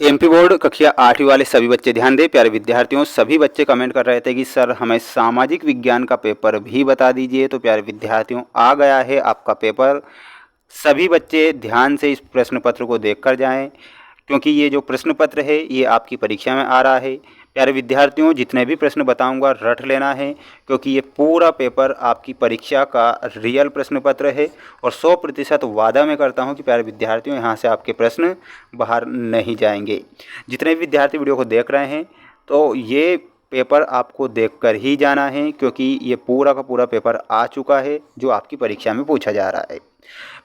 MP board कक्षा 8वीं वाले सभी बच्चे ध्यान दें। प्यारे विद्यार्थियों, सभी बच्चे कमेंट कर रहे थे कि सर हमें सामाजिक विज्ञान का पेपर भी बता दीजिए। तो प्यारे विद्यार्थियों, आ गया है आपका पेपर। सभी बच्चे ध्यान से इस प्रश्न पत्र को देखकर जाएं, क्योंकि ये जो प्रश्न पत्र है ये आपकी परीक्षा में आ रहा है। प्यारे विद्यार्थियों, जितने भी प्रश्न बताऊंगा रट लेना है, क्योंकि ये पूरा पेपर आपकी परीक्षा का रियल प्रश्न पत्र है। और 100% वादा मैं करता हूं कि प्यारे विद्यार्थियों, यहाँ से आपके प्रश्न बाहर नहीं जाएंगे। जितने भी विद्यार्थी वीडियो को देख रहे हैं, तो ये पेपर आपको देखकर ही जाना है, क्योंकि ये पूरा का पूरा पेपर आ चुका है जो आपकी परीक्षा में पूछा जा रहा है।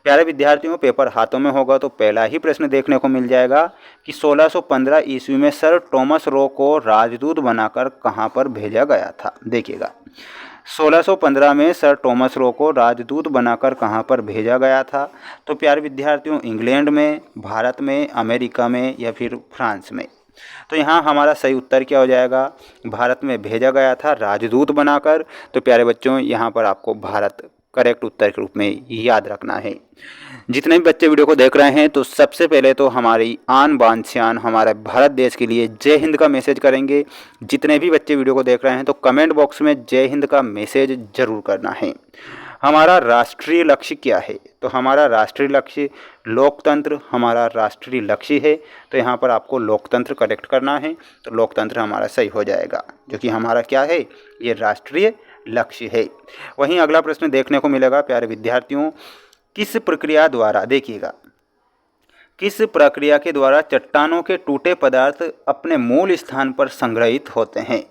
प्यारे विद्यार्थियों, पेपर हाथों में होगा तो पहला ही प्रश्न देखने को मिल जाएगा कि 1615 ईस्वी में सर टॉमस रो को राजदूत बनाकर कहां पर भेजा गया था। देखिएगा, 1615 में सर टॉमस रो को राजदूत बनाकर कहां पर भेजा गया था। तो प्यारे विद्यार्थियों, इंग्लैंड में, भारत में, अमेरिका में या फिर फ्रांस में। तो यहाँ हमारा सही उत्तर क्या हो जाएगा? भारत में भेजा गया था राजदूत बनाकर। तो प्यारे बच्चों, यहाँ पर आपको भारत करेक्ट उत्तर के रूप में याद रखना है। जितने भी बच्चे वीडियो को देख रहे हैं, तो सबसे पहले तो हमारी आन बान शान हमारे भारत देश के लिए जय हिंद का मैसेज करेंगे। जितने भी बच्चे वीडियो को देख रहे हैं, तो कमेंट बॉक्स में जय हिंद का मैसेज जरूर करना है। हमारा राष्ट्रीय लक्ष्य क्या है? तो हमारा राष्ट्रीय लक्ष्य लोकतंत्र हमारा राष्ट्रीय लक्ष्य है। तो यहाँ पर आपको लोकतंत्र करेक्ट करना है। तो लोकतंत्र हमारा सही हो जाएगा, जो कि हमारा क्या है? ये राष्ट्रीय लक्ष्य है। वहीं अगला प्रश्न देखने को मिलेगा प्यारे विद्यार्थियों, किस प्रक्रिया द्वारा, देखिएगा, किस प्रक्रिया के द्वारा चट्टानों के टूटे पदार्थ अपने मूल स्थान पर संग्रहित होते हैं?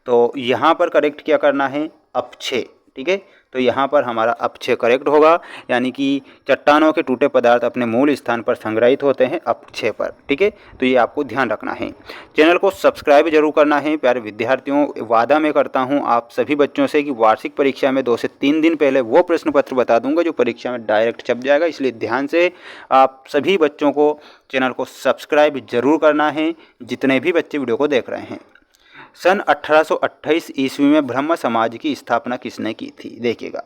तो यहाँ पर करेक्ट क्या करना है? अपक्षय। ठीक है, तो यहाँ पर हमारा अपक्षय करेक्ट होगा, यानी कि चट्टानों के टूटे पदार्थ अपने मूल स्थान पर संग्रहित होते हैं अपक्षय पर। ठीक है, तो ये आपको ध्यान रखना है। चैनल को सब्सक्राइब जरूर करना है। प्यारे विद्यार्थियों, वादा मैं करता हूँ आप सभी बच्चों से कि वार्षिक परीक्षा में 2 से 3 दिन पहले वो प्रश्न पत्र बता दूंगा जो परीक्षा में डायरेक्ट छप जाएगा। इसलिए ध्यान से आप सभी बच्चों को चैनल को सब्सक्राइब जरूर करना है, जितने भी बच्चे वीडियो को देख रहे हैं। सन 1828 ईस्वी में ब्रह्म समाज की स्थापना किसने की थी? देखिएगा,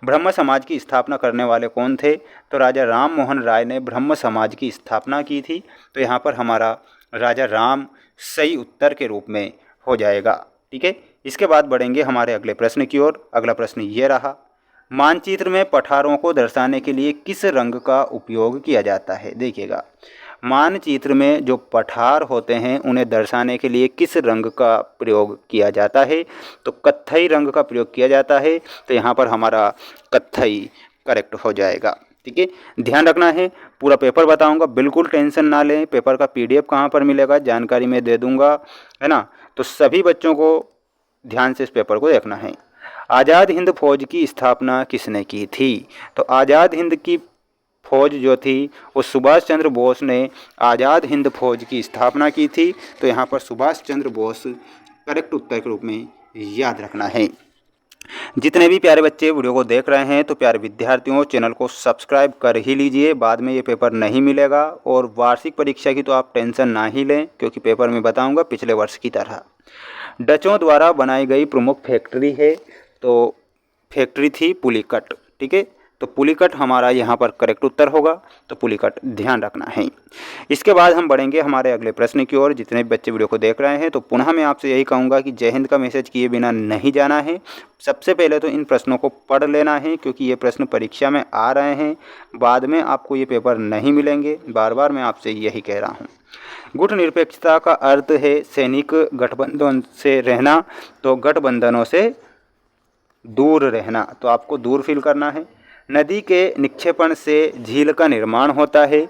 ब्रह्म समाज की स्थापना करने वाले कौन थे? तो राजा राम मोहन राय ने ब्रह्म समाज की स्थापना की थी। तो यहाँ पर हमारा राजा राम सही उत्तर के रूप में हो जाएगा। ठीक है, इसके बाद बढ़ेंगे हमारे अगले प्रश्न की ओर। अगला प्रश्न ये रहा, मानचित्र में पठारों को दर्शाने के लिए किस रंग का उपयोग किया जाता है? देखिएगा, मानचित्र में जो पठार होते हैं उन्हें दर्शाने के लिए किस रंग का प्रयोग किया जाता है? तो कत्थई रंग का प्रयोग किया जाता है। तो यहाँ पर हमारा कत्थई करेक्ट हो जाएगा। ठीक है, ध्यान रखना है। पूरा पेपर बताऊंगा, बिल्कुल टेंशन ना लें। पेपर का PDF कहाँ पर मिलेगा, जानकारी मैं दे दूंगा, है ना। तो सभी बच्चों को ध्यान से इस पेपर को देखना है। आज़ाद हिंद फौज की स्थापना किसने की थी? तो आज़ाद हिंद की फौज जो थी वो सुभाष चंद्र बोस ने आज़ाद हिंद फौज की स्थापना की थी। तो यहाँ पर सुभाष चंद्र बोस करेक्ट उत्तर के रूप में याद रखना है। जितने भी प्यारे बच्चे वीडियो को देख रहे हैं, तो प्यारे विद्यार्थियों, चैनल को सब्सक्राइब कर ही लीजिए, बाद में ये पेपर नहीं मिलेगा। और वार्षिक परीक्षा की तो आप टेंशन ना ही लें, क्योंकि पेपर में बताऊंगा पिछले वर्ष की तरह। डचों द्वारा बनाई गई प्रमुख फैक्ट्री है, तो फैक्ट्री थी पुलिकट। ठीक है, तो पुलिकट हमारा यहाँ पर करेक्ट उत्तर होगा। तो पुलिकट ध्यान रखना है। इसके बाद हम बढ़ेंगे हमारे अगले प्रश्न की ओर। जितने भी बच्चे वीडियो को देख रहे हैं, तो पुनः मैं आपसे यही कहूँगा कि जय हिंद का मैसेज किए बिना नहीं जाना है। सबसे पहले तो इन प्रश्नों को पढ़ लेना है, क्योंकि ये प्रश्न परीक्षा में आ रहे हैं, बाद में आपको ये पेपर नहीं मिलेंगे। बार बार मैं आपसे यही कह रहा हूँ। गुट निरपेक्षता का अर्थ है सैनिक गठबंधन से रहना, तो गठबंधनों से दूर रहना। तो आपको दूर फील करना है। नदी के निक्षेपण से झील का निर्माण होता है,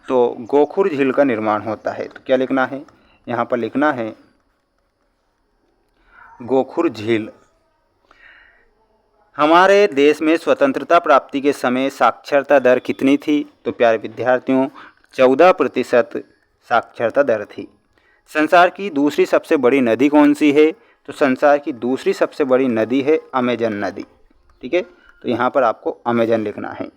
तो गोखुर झील का निर्माण होता है। तो क्या लिखना है? यहाँ पर लिखना है गोखुर झील। हमारे देश में स्वतंत्रता प्राप्ति के समय साक्षरता दर कितनी थी? तो प्यारे विद्यार्थियों, 14% साक्षरता दर थी। संसार की दूसरी सबसे बड़ी नदी कौन सी है? तो संसार की दूसरी सबसे बड़ी नदी है अमेजन नदी। ठीक है, तो यहाँ पर आपको अमेजन लिखना है।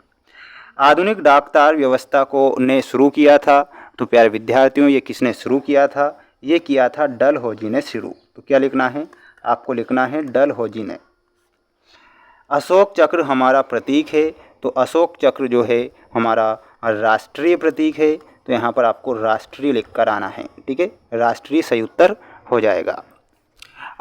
आधुनिक डाक तार व्यवस्था को ने शुरू किया था। तो प्यारे विद्यार्थियों, ये किसने शुरू किया था? ये किया था डलहौजी ने शुरू। तो क्या लिखना है? आपको लिखना है डलहौजी ने। अशोक चक्र हमारा प्रतीक है, तो अशोक चक्र जो है हमारा राष्ट्रीय प्रतीक है। तो यहाँ पर आपको राष्ट्रीय लिख कर आना है, ठीक है। राष्ट्रीय सही उत्तर हो जाएगा।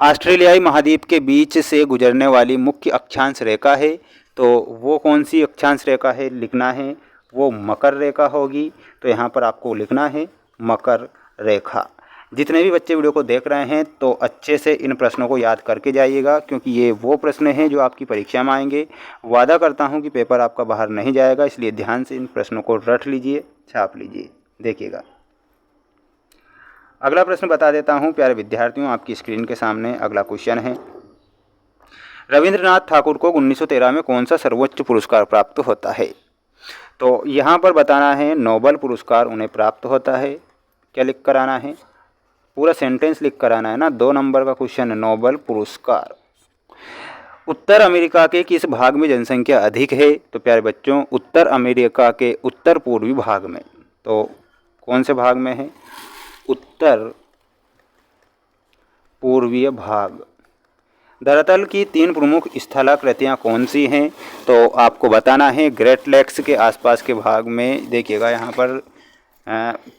ऑस्ट्रेलियाई महाद्वीप के बीच से गुजरने वाली मुख्य अक्षांश रेखा है, तो वो कौन सी अक्षांश रेखा है लिखना है, वो मकर रेखा होगी। तो यहाँ पर आपको लिखना है मकर रेखा। जितने भी बच्चे वीडियो को देख रहे हैं तो अच्छे से इन प्रश्नों को याद करके जाइएगा, क्योंकि ये वो प्रश्न हैं जो आपकी परीक्षा में आएंगे। वादा करता हूँ कि पेपर आपका बाहर नहीं जाएगा, इसलिए ध्यान से इन प्रश्नों को रट लीजिए, छाप लीजिए। देखिएगा, अगला प्रश्न बता देता हूँ प्यारे विद्यार्थियों, आपकी स्क्रीन के सामने अगला क्वेश्चन है। रविंद्रनाथ ठाकुर को 1913 में कौन सा सर्वोच्च पुरस्कार प्राप्त होता है? तो यहाँ पर बताना है नोबेल पुरस्कार उन्हें प्राप्त होता है। क्या लिख कर आना है? पूरा सेंटेंस लिख कर आना है ना। 2 नंबर का क्वेश्चन है, नोबेल पुरस्कार। उत्तर अमेरिका के किस भाग में जनसंख्या अधिक है? तो प्यारे बच्चों, उत्तर अमेरिका के उत्तर पूर्वी भाग में। तो कौन से भाग में है? उत्तर पूर्वीय भाग। धरातल की 3 प्रमुख स्थलाकृतियाँ कौन सी हैं? तो आपको बताना है ग्रेट लेक्स के आसपास के भाग में। देखिएगा, यहाँ पर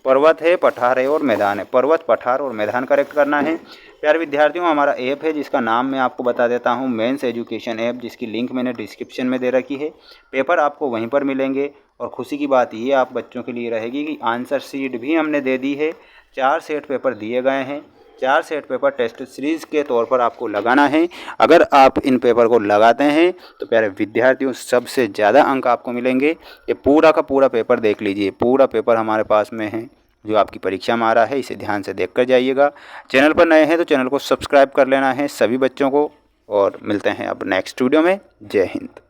पर्वत है, पठार है और मैदान है। पर्वत, पठार और मैदान करेक्ट करना है। प्यारे विद्यार्थियों, हमारा ऐप है जिसका नाम मैं आपको बता देता हूँ, मेंस एजुकेशन ऐप, जिसकी लिंक मैंने डिस्क्रिप्शन में दे रखी है। पेपर आपको वहीं पर मिलेंगे। और खुशी की बात ये आप बच्चों के लिए रहेगी कि आंसर शीट भी हमने दे दी है। 4 सेट पेपर दिए गए हैं। 4 सेट पेपर टेस्ट सीरीज़ के तौर पर आपको लगाना है। अगर आप इन पेपर को लगाते हैं तो प्यारे विद्यार्थियों सबसे ज़्यादा अंक आपको मिलेंगे। ये पूरा का पूरा पेपर देख लीजिए, पूरा पेपर हमारे पास में है जो आपकी परीक्षा में आ रहा है। इसे ध्यान से देख कर जाइएगा। चैनल पर नए हैं तो चैनल को सब्सक्राइब कर लेना है सभी बच्चों को। और मिलते हैं अब नेक्स्ट वीडियो में। जय हिंद।